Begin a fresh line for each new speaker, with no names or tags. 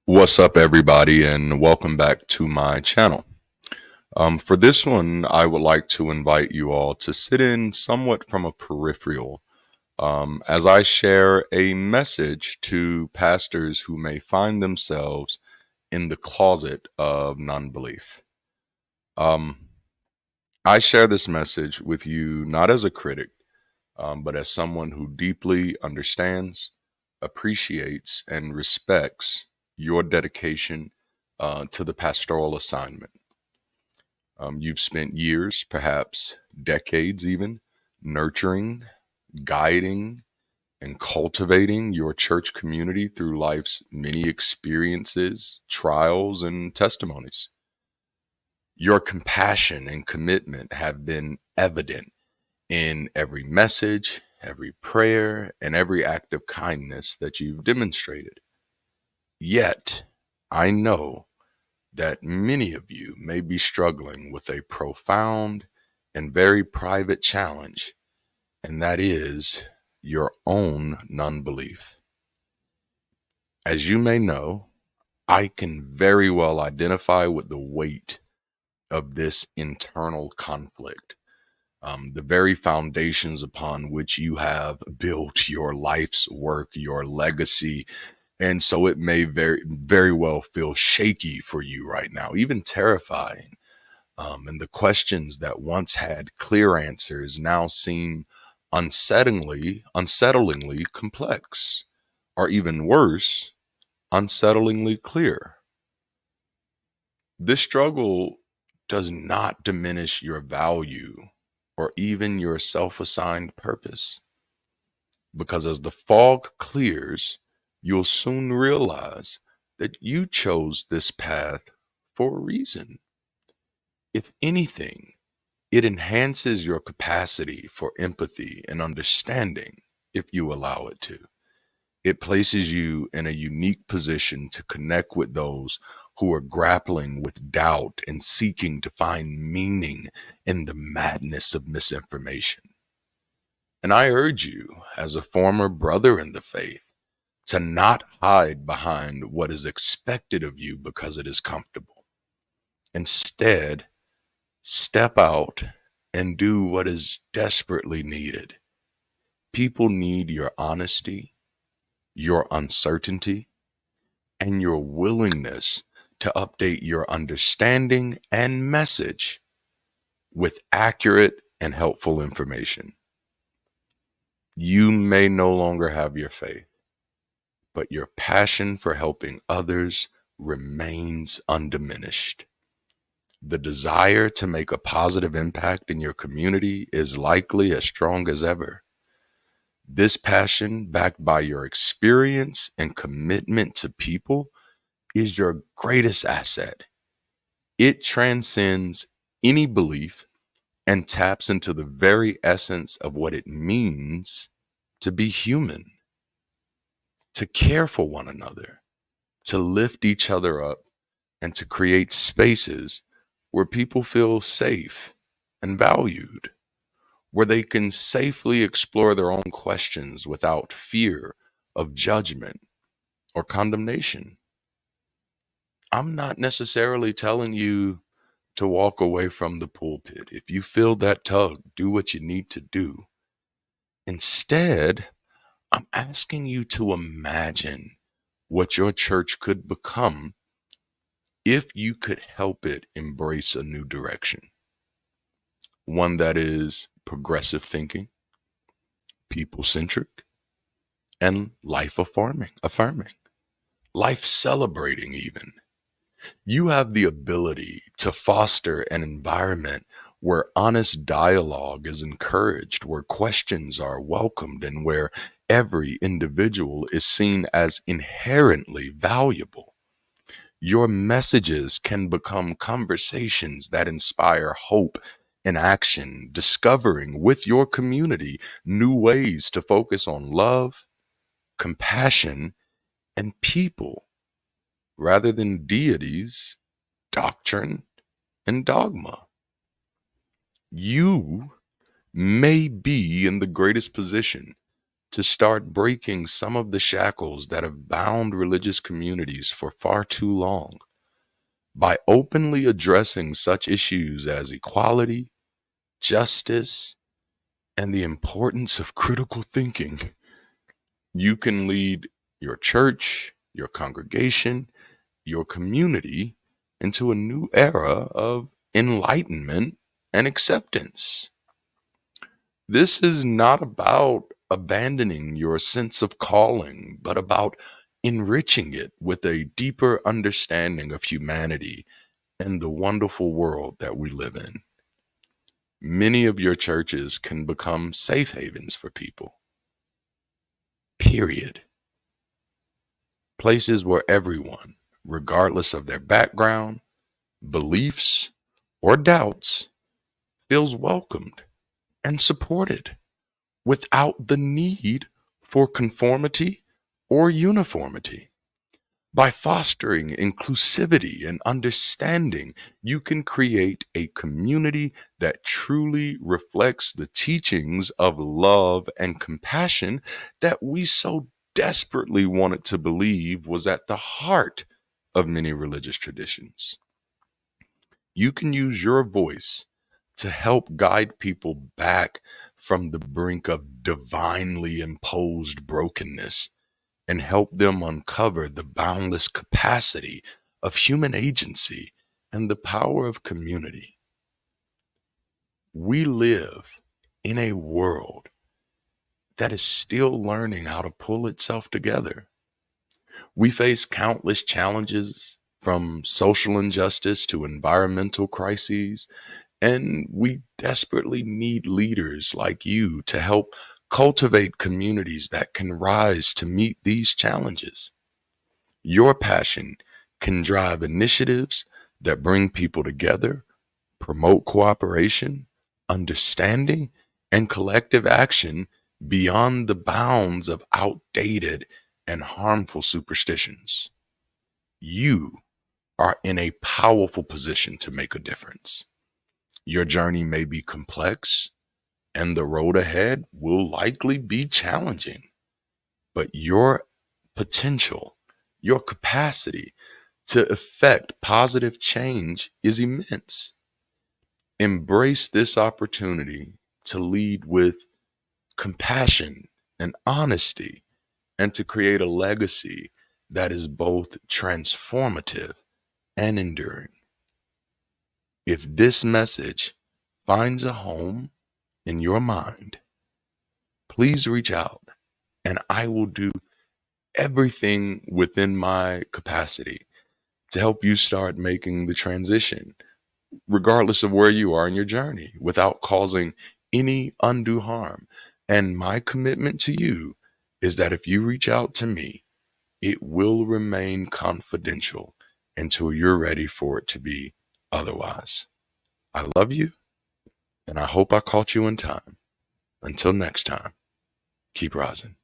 What's up, everybody, and welcome back to my channel. For this one, I would like to invite you all to sit in somewhat from a peripheral as I share a message to pastors who may find themselves in the closet of non belief. Um, I share this message with you not as a critic, but as someone who deeply understands, appreciates, and respects your dedication to the pastoral assignment. You've spent years, perhaps decades even, nurturing, guiding, and cultivating your church community through life's many experiences, trials, and testimonies. Your compassion and commitment have been evident in every message, every prayer, and every act of kindness that you've demonstrated. Yet, I know that many of you may be struggling with a profound and very private challenge, and that is your own non belief. As you may know, I can very well identify with the weight of this internal conflict. The very foundations upon which you have built your life's work, your legacy. And so it may very well feel shaky for you right now, even terrifying. And the questions that once had clear answers now seem unsettlingly complex, or even worse, unsettlingly clear. This struggle does not diminish your value or even your self assigned purpose, because as the fog clears, you'll soon realize that you chose this path for a reason. If anything, it enhances your capacity for empathy and understanding if you allow it to. It places you in a unique position to connect with those who are grappling with doubt and seeking to find meaning in the madness of misinformation. And I urge you, as a former brother in the faith, to not hide behind what is expected of you because it is comfortable. Instead, step out and do what is desperately needed. People need your honesty, your uncertainty, and your willingness to update your understanding and message with accurate and helpful information. You may no longer have your faith, but your passion for helping others remains undiminished. The desire to make a positive impact in your community is likely as strong as ever. This passion, backed by your experience and commitment to people, is your greatest asset. It transcends any belief and taps into the very essence of what it means to be human, to care for one another, to lift each other up, and to create spaces where people feel safe and valued, where they can safely explore their own questions without fear of judgment or condemnation. I'm not necessarily telling you to walk away from the pulpit. If you feel that tug, do what you need to do. Instead, I'm asking you to imagine what your church could become if you could help it embrace a new direction, one that is progressive thinking, people centric, and affirming, life celebrating, even. You have the ability to foster an environment where honest dialogue is encouraged, where questions are welcomed, and where every individual is seen as inherently valuable. Your messages can become conversations that inspire hope and action, discovering with your community new ways to focus on love, compassion, and people rather than deities, doctrine, and dogma. You may be in the greatest position to start breaking some of the shackles that have bound religious communities for far too long. By openly addressing such issues as equality, justice, and the importance of critical thinking, you can lead your church, your congregation, your community into a new era of enlightenment and acceptance. This is not about abandoning your sense of calling, but about enriching it with a deeper understanding of humanity and the wonderful world that we live in. Many of your churches can become safe havens for people, period. Places where everyone, regardless of their background, beliefs, or doubts, feels welcomed and supported without the need for conformity or uniformity. By fostering inclusivity and understanding, you can create a community that truly reflects the teachings of love and compassion that we so desperately wanted to believe was at the heart of many religious traditions. You can use your voice to help guide people back from the brink of divinely imposed brokenness and help them uncover the boundless capacity of human agency and the power of community. We live in a world that is still learning how to pull itself together. We face countless challenges from social injustice to environmental crises, and we desperately need leaders like you to help cultivate communities that can rise to meet these challenges. Your passion can drive initiatives that bring people together, promote cooperation, understanding, and collective action beyond the bounds of outdated and harmful superstitions. You are in a powerful position to make a difference. Your journey may be complex, and the road ahead will likely be challenging, but your potential, your capacity to effect positive change is immense. Embrace this opportunity to lead with compassion and honesty and to create a legacy that is both transformative and enduring. If this message finds a home in your mind, please reach out and I will do everything within my capacity to help you start making the transition, regardless of where you are in your journey, without causing any undue harm. And my commitment to you is that if you reach out to me, it will remain confidential until you're ready for it to be otherwise. I love you, and I hope I caught you in time. Until next time, keep rising.